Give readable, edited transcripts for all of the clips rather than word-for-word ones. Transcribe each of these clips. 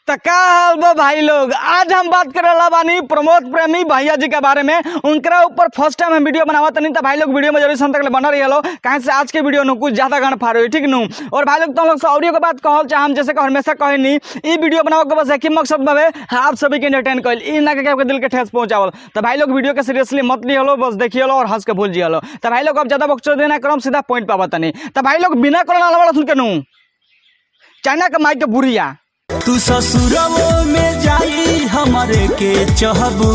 तो का हाल बा भाई लोग, आज हम बात करे ला बानी प्रमोद प्रेमी भैया जी के बारे में। उनका ऊपर फर्स्ट टाइम हम वीडियो बनावा तनी, तो भाई लोग वीडियो में जरूर संत तक बना रही लो, कहीं से आज के वीडियो नु कुछ ज्यादा गण फार हुई, ठीक नू। और भाई लोग तुम लोग से ऑडियो के बात कहल चाहे, हम जैसे हमेशा कहे नहीं, ये वीडियो बनावे के बस एक ही मकसद बावे, आप सभी के एंटरटेन कर, ई ना के आपके दिल के ठेस पहुंचावल। तो भाई लोग वीडियो के सीरियसली मत लियो लो, बस देखिए लो और हंस के भूल जियो। तो भाई लोग अब ज्यादा बकचोद देना क्रम सीधा पॉइंट पावा तनी। तो भाई लोग बिना कोरोना वाला सुन के नू चाइना के माइक के बुढ़िया तू ससुरवो में जाई हमरे के चहबू,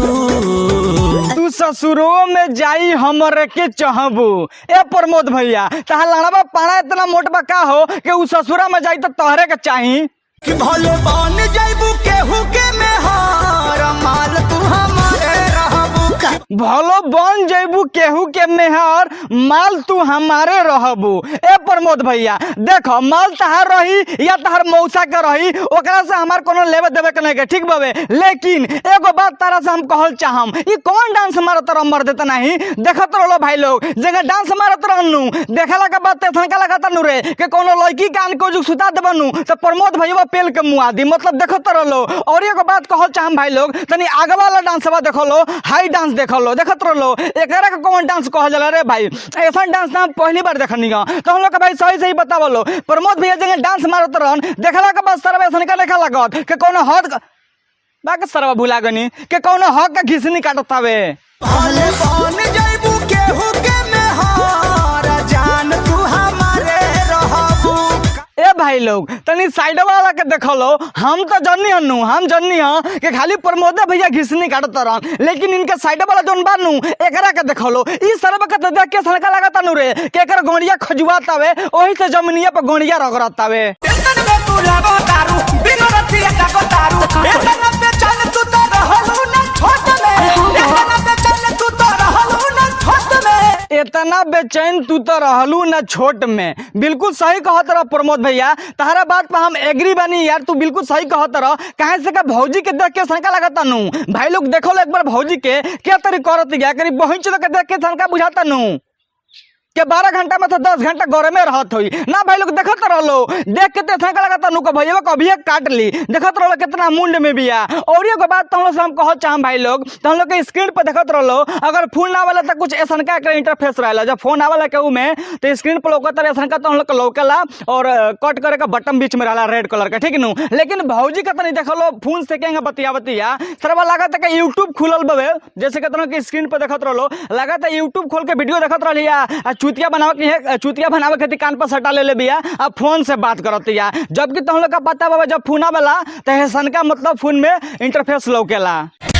तू ससुरो में जाई हमरे के चहबू। ए प्रमोद भैया तहा लड़बा पाना इतना मोट बा का हो कि उ ससुरा में जाई तो तोहरे के चाही कि भले बन जाइबू केहू के मेहर, माल तू हमारे रहबू। भलो बन जैबू केहू के मेहर, माल तू हमारे रहबू। ए प्रमोद भैया देखो, माल तहार रही या तहार मौसा के रही, ओकरा से हमार कोनो लेवे देवे के नहीं के, ठीक बावे। लेकिन एगो बात तारा से हम कहल चाहम, ई कौन डांस मारत रह मर देता नहीं देखत रहो भाई लोग, जगह डांस मारत रहनु देखला के बात तनका लगता नु रे कि कोनो लड़की कान को जो सुता देबनु तो प्रमोद भैया पेल के मुआ दी, मतलब देखत रहो। और एगो बात कहल चाहम भाई लोग, तनी आगे वाला डांसवा देखो लो, हाई डांस देखो लो, देखत रहो एकरा के कौन डांस कहल जाला रे भाई। ऐसा डांस ना पहली बार देखनी है, तो हम लोग के भाई सही सही बतावलो। प्रमोद भैया जगह डांस मारत रहन देखला के बाद सरवे सनका देखा लागत कि कोनो हद बाकी सरवा भुला गनी कि कोनो हक का घिसनी काटत हवे। भले बन जाइबू केहू के मेहर, जान तू हमारे रहबू। ए भाई लोग तनी साइड वाला के देखो लो, हम तो जन्नी हनु, हम जन्नी ह कि खाली प्रमोद भैया घिसनी काटत रहन, लेकिन इनके साइड वाला जोन बानू एकरा के देखो लो, ई सरब के तो देख के सनका लागत नु रे कि एकर गोड़िया खजुआत हवे, ओही से जमीनिया पे गोड़िया रगड़त हवे। टेंशन में तू लागो दारू, बिनो रतिया का को दारू, एतना पे चल तू तो रहलू ना छोट में, एतना पे चल तू तो रहलू ना छोट में। इतना बेचैन तू तो रहलू ना छोट में, बिल्कुल सही कहत रह प्रमोद भैया, तहरा बात पर हम एग्री बनी यार, तू बिल्कुल सही कहत रह। कहे से का भौजी के देख के सनका लगता नु भाई लोग देखो लो एक बार भौजी के क्या तरी करत गया करी बहिन चलो के देख के सनका बुझाता नु के 12 घंटा में तो 10 घंटा गोरे में रहत हुई ना। भाई लोग देखत रहो, देख के सनका लगता नु को भैया कभी काट ली, देखत रहो कितना मुंड में बिया। और एगो बात तुम लोग से हम कह चाहम भाई लोग, तो हम लोग के स्क्रीन पर देखत रहो, अगर फोन ना वाला तो कुछ ऐसा का इंटरफेस रहेला, जब फोन आवाला के में तो स्क्रीन पर लौकता ऐसा का तो हम लोग लौकेला और कट करे का बटन बीच में रहला रेड कलर का, ठीक नु। लेकिन भौजी का तनी देख लो फोन से कहेंगे बतिया बतिया सरवा लागत है यूट्यूब खुलल बवे, जैसे कि स्क्रीन पर देखत रहो लागत है यूट्यूब खोल के वीडियो देखत रहिया, चुतिया बनावे है, चुतिया बनावे खातिर कान पर सटा ले बिया, अब फोन से बात करत या। जबकि तुम लोग का पता बाबा जब फोन आवेला तो हेसन का मतलब फोन में इंटरफेस लौकेला।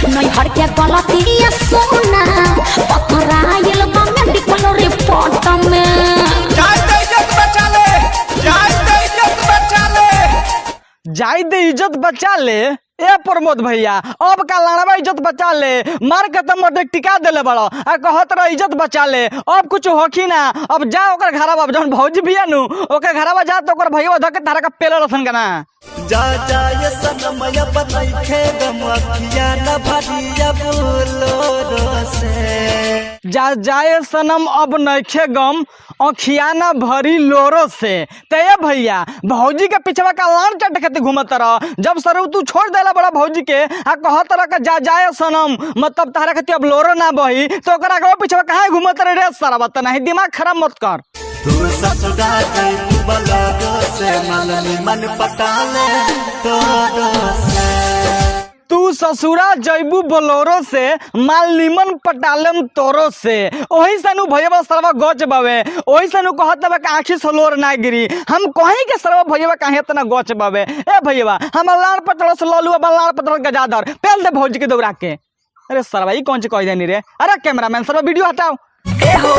नहीं हर के गलती सोना पकड़ाइल बा मेडिकल रिपोर्ट में, जाय दे इज्जत बचा ले, जाय दे इज्जत बचा ले, जाय दे इज्जत बचा ले। ए प्रमोद भैया अब का लड़वा इज्जत बचा ले, मार के तम टिका देले बड़ो आ कहत रह इज्जत बचा ले, अब कुछ होखी ना। अब जा ओकर घरवा जौन भौजी बिया नु ओकर घरवा जा तो ओकर भैया धके तारा का पेले रसन का ना। जा जा ये सनमया बनई खे गम अखिया न भरिया बोलो से, जा जाए सनम अब नइखे गम अखिया न भरी लोरो से। ते भैया भौजी के पिछवा का लान चट खातिर घूमत रह, जब सर तू छोड़ देला बड़ा भौजी के आ कहत रह का जा जाए सनम मतलब तारा खातिर अब लोरो ना बही, तो ओकरा के पिछवा कहां घूमत रह रे सारा बात नहीं, दिमाग खराब मत कर। तू ससुरा गई तू बलागो से मन पटाले तो से, तू ससुरा जैबू बोलोरो से माल निमन पटालम तोरो से। ओही सनु भैया सरवा गच बावे, ओही सनु कहत बा कि आंखी सलोर ना गिरी, हम कहीं के सरवा भैया काहे इतना गच बावे। ए भैया हम लाड़ पटल से ललुआ बलाड़ पटल गजादर पेल दे भौजी के दौड़ा के। अरे सरवा ई कौन सी कह देनी रे, अरे कैमरामैन सरवा वीडियो हटाओ। ए हो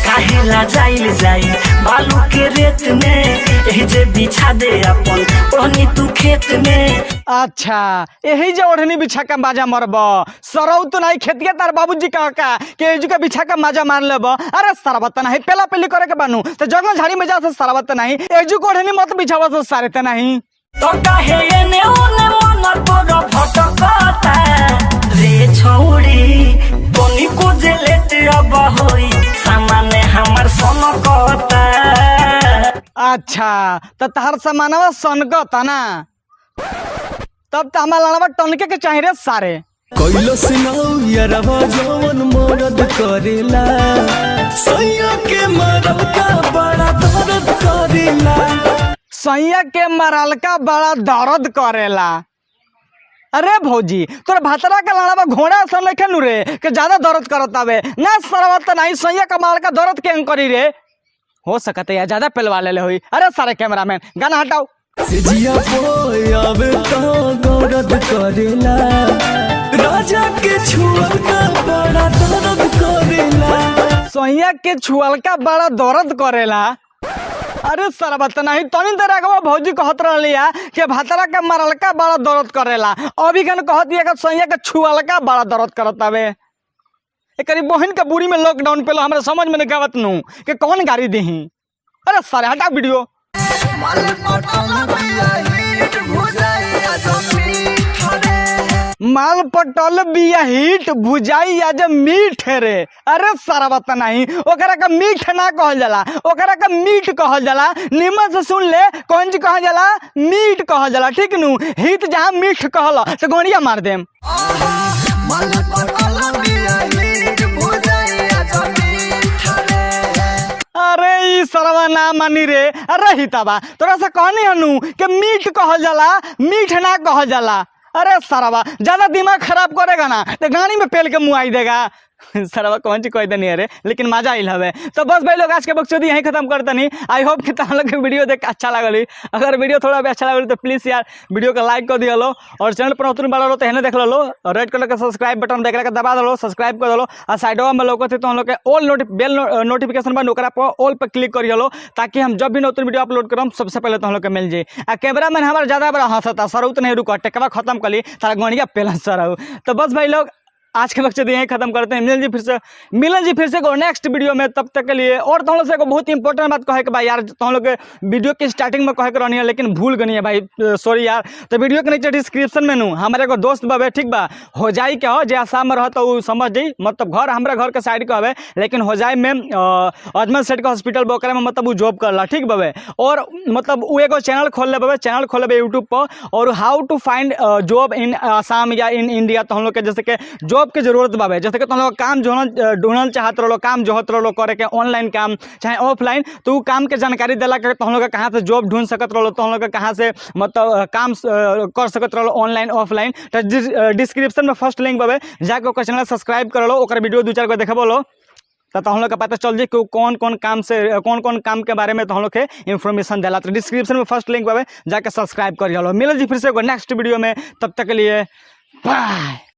काहेला जाइल जाई बालू के रेत में, एही जे बिछा दे अपन ओहनी तू खेत में। अच्छा यही जे ओढ़नी बिछा के माजा मरब, सरौ तो नहीं खेतिया तार बाबूजी कह का कि एजू के बिछा के माजा मार लेब। अरे सरबत नहीं पेला पेली करे के बानू तो जंगल झाड़ी में जा से सरबत नहीं, एजू को ओढ़नी मत बिछावा से सारे ते नहीं। तो काहे एने ओने मन तोरा भटकता रे छौड़ी, तोनी को जे लेट अब होई सामाने हमर सनकता। अच्छा तो तहर सामानवा सनकता ना। तब तो हमारा लड़वा टनके के चाहिए रे सारे। कोइलो सिनाऊ यारवा जवन मरद करेला सैया के मरद का बड़ा दर्द करेला। सैया के मरलका बड़ा दर्द करेला। अरे भौजी तोर भतरा के लड़वा घोड़ा सन लेखे नु रे के ज्यादा दर्द करत आवे ना सरवा त नहीं सैया का मरलका दर्द के करी रे। हो सकता है ज्यादा पेलवा ले हुई। अरे सारे कैमरामैन गाना हटाओ। सिजिया आवे तो दर्द करेला राजा के छुअल का बड़ा दर्द करेला। सैया के छुअलका बड़ा दर्द करेला। अरे सरवा त नहीं तनी देर आगे भौजी कहत रहलिया कि भतरा के मरलका बड़ा दर्द करेला, अभी कन कहत दिया कि सैया के छुअलका बड़ा दर्द करत आवे। एकरी बहन के बुरी में लॉकडाउन पे हमरा समझ में नहीं आवत नु कि कौन गाड़ी देही। अरे सारे हटा वीडियो। माल पटल बिया हिट भुजाई आज मीठ रे। अरे सारा बात नहीं ओकरा का मीठ ना कहल जाला, ओकरा का मीठ कहल जाला। निमन से सुन ले कौन जी कहल जाला, मीठ कहल जाला। ठीक नु हिट जहाँ मीठ कहला तो गोड़िया मार देम। अरे ई सरवा ना मानी रे। अरे हिताबा तोरा से कहनी हनु कि मीठ कहल जाला, मीठ ना कहल जाला। अरे सरवा ज्यादा दिमाग खराब करेगा ना तो गाड़ी में पेल के मुँह आई देगा। सरवा कौन सी कह देनी अरे लेकिन मजा आइल हवे। तो बस भाई लोग आज के बकचोदी यहीं खत्म करते नहीं। आई होप कि तुम लोग वीडियो देख अच्छा लगल। अगर वीडियो थोड़ा भी अच्छा लगल तो प्लीज़ यार वीडियो को लाइक कर दिया लो और चैनल पर नतून बड़ा लो तो हेने देख लो और रेड कलर का सब्सक्राइब बटन देख के दबा दो, सब्सक्राइब कर दो और साइडवा में लोग थे तो हम लोग के ऑल बेल नोटिफिकेशन बन ओकरा पर ऑल पर क्लिक करिए लो ताकि हम जब भी नतून वीडियो अपलोड करम सबसे पहले तो हम लोग के मिल जाए। आ कैमरा मैन हमारा ज़्यादा बड़ा हंसता सर उतना नहीं रुका टेकवा खत्म कर ली तारा गणिया पेला सर। तो बस भाई लोग आज के वक्त यहीं खत्म करते हैं। मिलन जी फिर से नेक्स्ट वीडियो में। तब तक के लिए और तुम लोग से बहुत इंपॉर्टेंट बात कहे कि भाई यार तुम लोग वीडियो की स्टार्टिंग में कहे के रहनी है लेकिन भूल गई है भाई, सॉरी यार। तो वीडियो के नीचे डिस्क्रिप्शन में नू हमारे एगो दोस्त बाबे ठीक बा हो जाई के हो जे आसाम में रहता वो समझ जाई मतलब घर हमारे घर के साइड के हवे लेकिन हो जाए में अजमल सेठ के हॉस्पिटल बोकरे में मतलब वो जॉब करला ठीक बाबे। और मतलब वो एगो चैनल खोल ले बाबे, चैनल खोल ले यूट्यूब पर और हाउ टू फाइंड जॉब इन आसाम या इन इंडिया। तो हम लोग के जैसे कि जॉब के जरूरत बाबे जैसे कि तुम लोग काम ढूंढल चाहत रहो, काम जोहत रहो करे के ऑनलाइन काम चाहे ऑफलाइन, तो वो काम के जानकारी दिला के तुम लोग कहाँ से जॉब ढूंढ सकत रहो, तो हम लोग कहाँ से मतलब काम कर सकत रहो ऑनलाइन ऑफलाइन। तो डिस्क्रिप्शन में फर्स्ट लिंक बाबे जाके चैनल सब्सक्राइब कर लो, ओकर वीडियो 2-4 को देखबो लो तो हम लोग का पता चल जाए कि कौन कौन काम के बारे में तो हम लोग के इन्फॉर्मेशन दिला। तो डिस्क्रिप्शन में फर्स्ट लिंक बाबे जाके सब्सक्राइब कर लो। मिले जी फिर से नेक्स्ट वीडियो में, तब तक के लिए बाय।